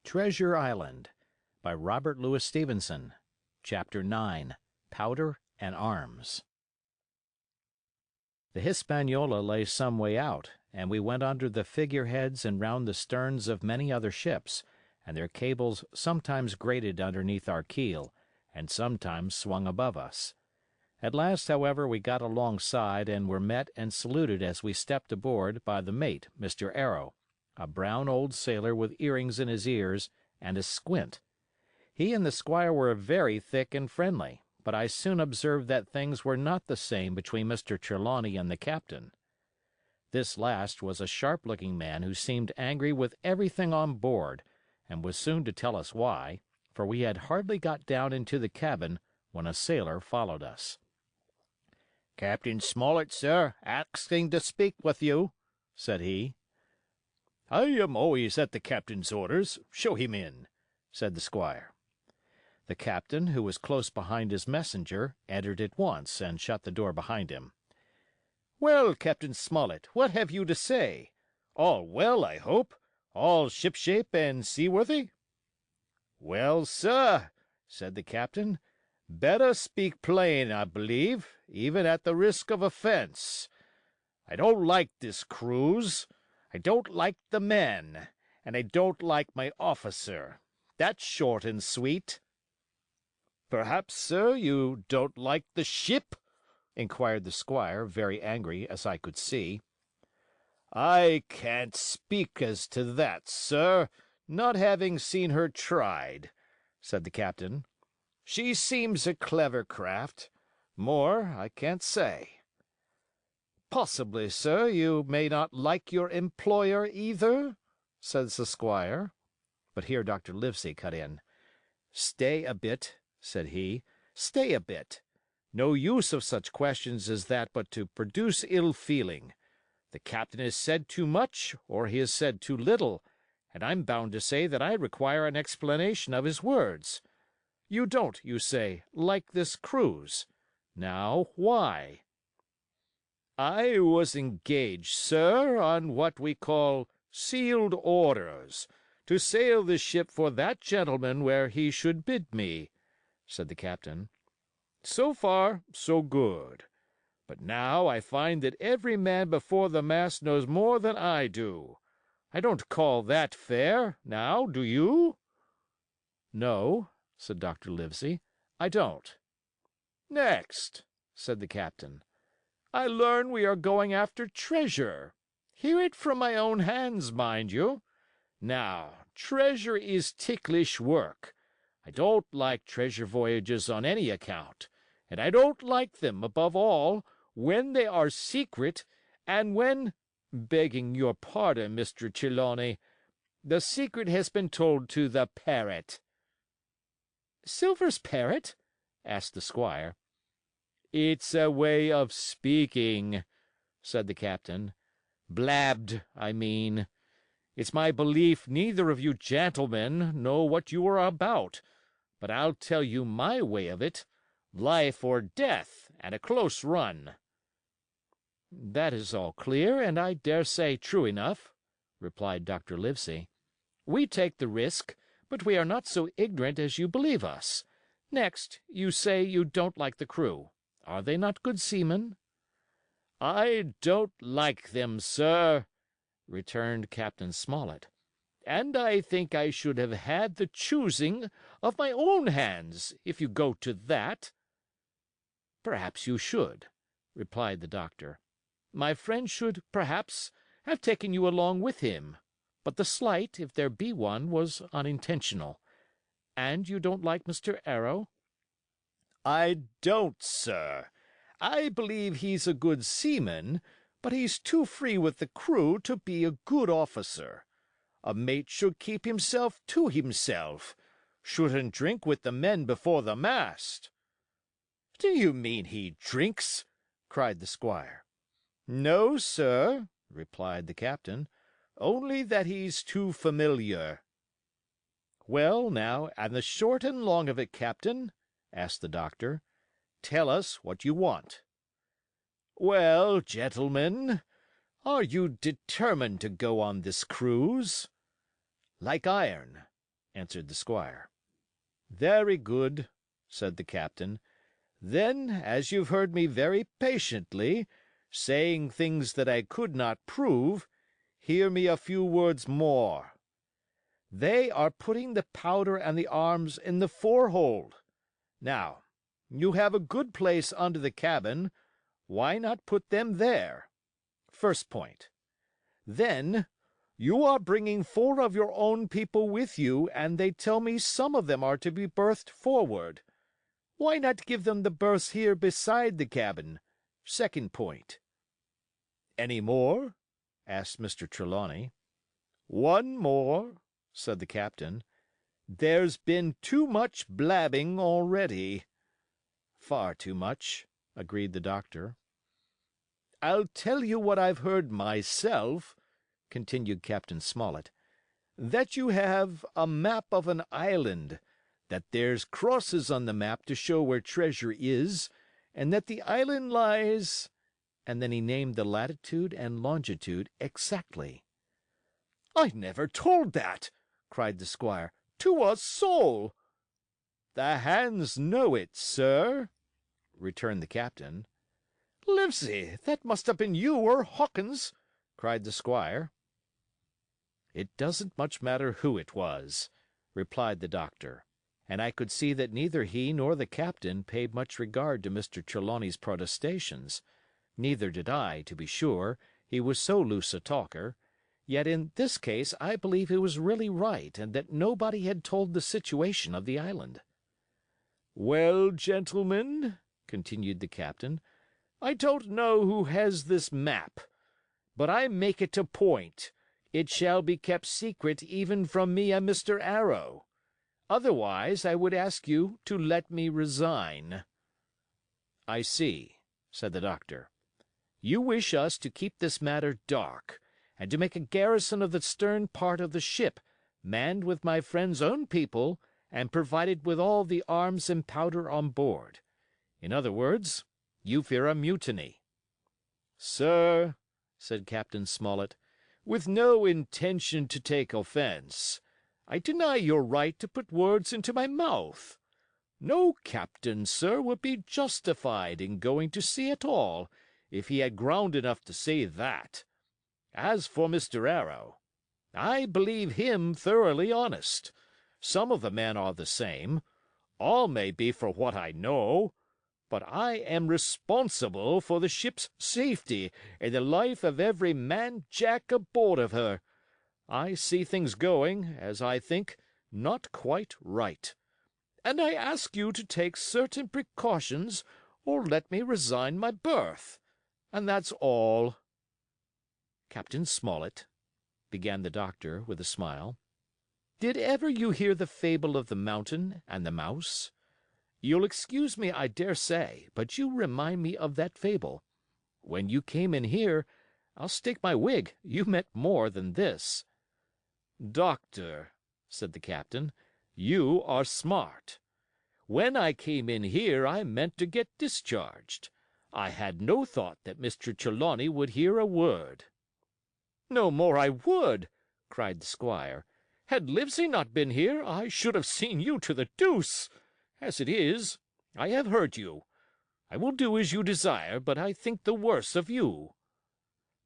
Treasure Island by Robert Louis Stevenson. Chapter 9. Powder and Arms. The Hispaniola lay some way out, and we went under the figureheads and round the sterns of many other ships, and their cables sometimes grated underneath our keel, and sometimes swung above us. At last, however, we got alongside and were met and saluted as we stepped aboard by the mate, Mr. Arrow, a brown old sailor with earrings in his ears and a squint. He and the squire were very thick and friendly, but I soon observed that things were not the same between Mr. Trelawney and the captain. This last was a sharp-looking man who seemed angry with everything on board, and was soon to tell us why, for we had hardly got down into the cabin when a sailor followed us. "Captain Smollett, sir, asking to speak with you," said he. "I am always at the captain's orders. Show him in," said the squire. The captain, who was close behind his messenger, entered at once and shut the door behind him. "Well, Captain Smollett, what have you to say? All well, I hope? All shipshape and seaworthy?" "Well, sir," said the captain, "better speak plain, I believe, even at the risk of offence. I don't like this cruise. I don't like the men, and I don't like my officer. That's short and sweet." "Perhaps, sir, you don't like the ship?" inquired the squire, very angry, as I could see. "I can't speak as to that, sir, not having seen her tried," said the captain. "She seems a clever craft. More I can't say." "Possibly, sir, you may not like your employer either?" says the squire. But here Dr. Livesey cut in. "Stay a bit," said he, "stay a bit. No use of such questions as that but to produce ill feeling. The captain has said too much, or he has said too little, and I'm bound to say that I require an explanation of his words. You don't, you say, like this cruise. Now, why?" "I was engaged, sir, on what we call sealed orders, to sail the ship for that gentleman where he should bid me," said the captain. "So far, so good. But now I find that every man before the mast knows more than I do. I don't call that fair, now, do you?" "No," said Dr. Livesey, "I don't." "Next," said the captain, "I learn we are going after treasure. Hear it from my own hands, mind you. Now, treasure is ticklish work. I don't like treasure voyages on any account, and I don't like them, above all, when they are secret, and when, begging your pardon, Mr. Trelawney, the secret has been told to the parrot." "Silver's parrot?" asked the squire. "It's a way of speaking," said the captain. "Blabbed, I mean. It's my belief neither of you gentlemen know what you are about, but I'll tell you my way of it. Life or death, and a close run." "That is all clear, and I dare say true enough," replied Dr. Livesey. "We take the risk, but we are not so ignorant as you believe us. Next, you say you don't like the crew. Are they not good seamen?" "I don't like them, sir," returned Captain Smollett, "and I think I should have had the choosing of my own hands, if you go to that." "Perhaps you should," replied the doctor. "My friend should, perhaps, have taken you along with him. But the slight, if there be one, was unintentional. And you don't like Mr. Arrow?" "I don't, sir. I believe he's a good seaman, but he's too free with the crew to be a good officer. A mate should keep himself to himself, shouldn't drink with the men before the mast." "Do you mean he drinks?" cried the squire. "No, sir," replied the captain, "only that he's too familiar." "Well, now, and the short and long of it, captain," asked the doctor. "Tell us what you want." "Well, gentlemen, are you determined to go on this cruise?" "Like iron." answered the squire. "Very good," said the captain. "Then, as you've heard me very patiently, saying things that I could not prove, hear me a few words more. They are putting the powder and the arms in the forehold. Now, you have a good place under the cabin, why not put them there? First point. Then, you are bringing 4 of your own people with you, and they tell me some of them are to be berthed forward. Why not give them the berths here beside the cabin? Second point." "Any more?" asked Mr. Trelawney. "One more," said the captain. "There's been too much blabbing already." "Far too much," agreed the doctor. "I'll tell you what I've heard myself," continued Captain Smollett, "that you have a map of an island, that there's crosses on the map to show where treasure is, and that the island lies—" and then he named the latitude and longitude exactly. "I never told that," cried the squire, "to a soul." "The hands know it, sir," returned the captain. "Livesey, that must have been you or Hawkins," cried the squire. "It doesn't much matter who it was," replied the doctor, and I could see that neither he nor the captain paid much regard to Mr. Trelawney's protestations. Neither did I, to be sure, he was so loose a talker. Yet in this case I believe he was really right and that nobody had told the situation of the island. "Well, gentlemen," continued the captain, "I don't know who has this map, but I make it a point. It shall be kept secret even from me and Mr. Arrow. Otherwise, I would ask you to let me resign." "I see," said the doctor. "You wish us to keep this matter dark, and to make a garrison of the stern part of the ship, manned with my friend's own people, and provided with all the arms and powder on board. In other words, you fear a mutiny." "Sir," said Captain Smollett, "with no intention to take offense, I deny your right to put words into my mouth. No captain, sir, would be justified in going to sea at all, if he had ground enough to say that. As for Mr. Arrow, I believe him thoroughly honest. Some of the men are the same. All may be for what I know. But I am responsible for the ship's safety and the life of every man jack aboard of her. I see things going, as I think, not quite right. And I ask you to take certain precautions or let me resign my berth. And that's all." "Captain Smollett," began the doctor, with a smile, "did ever you hear the fable of the mountain and the mouse? You'll excuse me, I dare say, but you remind me of that fable. When you came in here, I'll stake my wig, you meant more than this." "Doctor," said the captain, "you are smart. When I came in here, I meant to get discharged. I had no thought that Mr. Trelawney would hear a word." "No more I would!" cried the squire. "Had Livesey not been here, I should have seen you to the deuce. As it is, I have heard you. I will do as you desire, but I think the worse of you."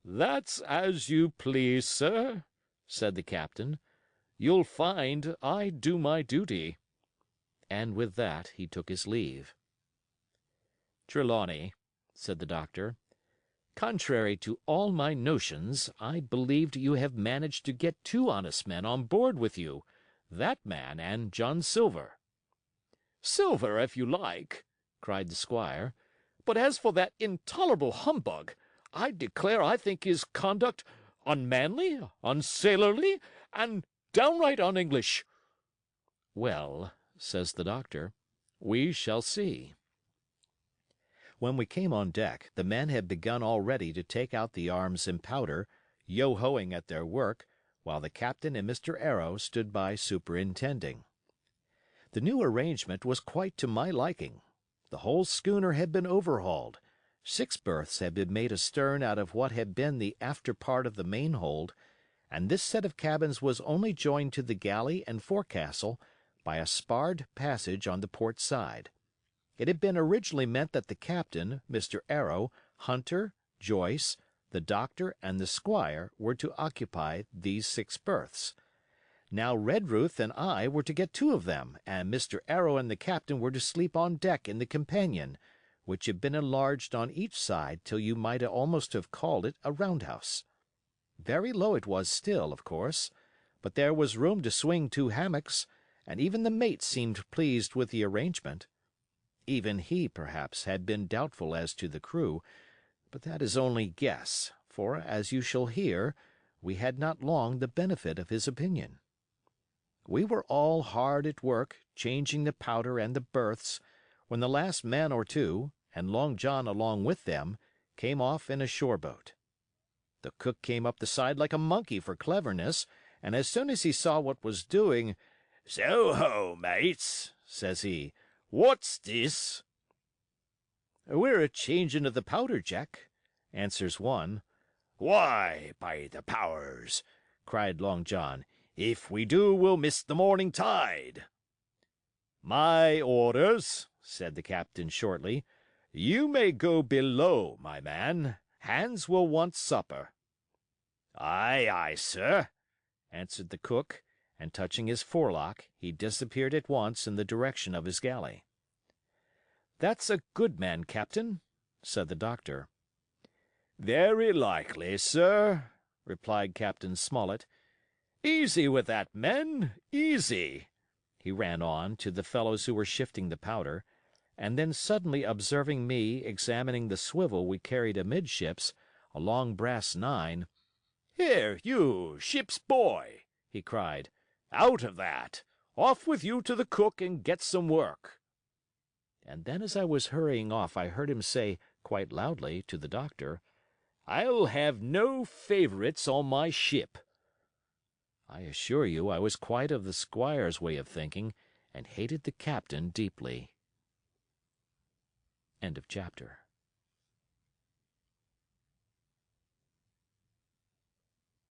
"That's as you please, sir," said the captain. "You'll find I do my duty." And with that he took his leave. "Trelawney," said the doctor, "contrary to all my notions, I believed you have managed to get 2 honest men on board with you, that man and John Silver." "Silver, if you like," cried the squire. "But as for that intolerable humbug, I declare I think his conduct unmanly, unsailorly, and downright un-English." "Well," says the doctor, "we shall see." When we came on deck, the men had begun already to take out the arms and powder, yo-hoing at their work, while the captain and Mr. Arrow stood by superintending. The new arrangement was quite to my liking. The whole schooner had been overhauled. 6 berths had been made astern out of what had been the after part of the main hold, and this set of cabins was only joined to the galley and forecastle by a sparred passage on the port side. It had been originally meant that the captain, Mr. Arrow, Hunter, Joyce, the doctor, and the squire were to occupy these 6 berths. Now Redruth and I were to get 2 of them, and Mr. Arrow and the captain were to sleep on deck in the companion, which had been enlarged on each side till you might almost have called it a roundhouse. Very low it was still, of course, but there was room to swing 2 hammocks, and even the mate seemed pleased with the arrangement. Even he, perhaps, had been doubtful as to the crew, but that is only guess, for, as you shall hear, we had not long the benefit of his opinion. We were all hard at work, changing the powder and the berths, when the last man or 2, and Long John along with them, came off in a shore boat. The cook came up the side like a monkey for cleverness, and as soon as he saw what was doing, "So ho, mates," says he, "what's this?" "We're a changing of the powder, Jack," answers one. "Why, by the powers!" cried Long John, "if we do, we'll miss the morning tide." "My orders," said the captain shortly. "You may go below, my man. Hans will want supper." "Aye, aye, sir," answered the cook, and touching his forelock, he disappeared at once in the direction of his galley. "That's a good man, Captain," said the doctor. "Very likely, sir," replied Captain Smollett. "Easy with that, men, easy," he ran on, to the fellows who were shifting the powder, and then suddenly observing me examining the swivel we carried amidships, a long brass 9, "Here, you, ship's boy," he cried, "out of that! Off with you to the cook and get some work." And then as I was hurrying off I heard him say, quite loudly, to the doctor, "I'll have no favorites on my ship." I assure you I was quite of the squire's way of thinking, and hated the captain deeply. End of chapter.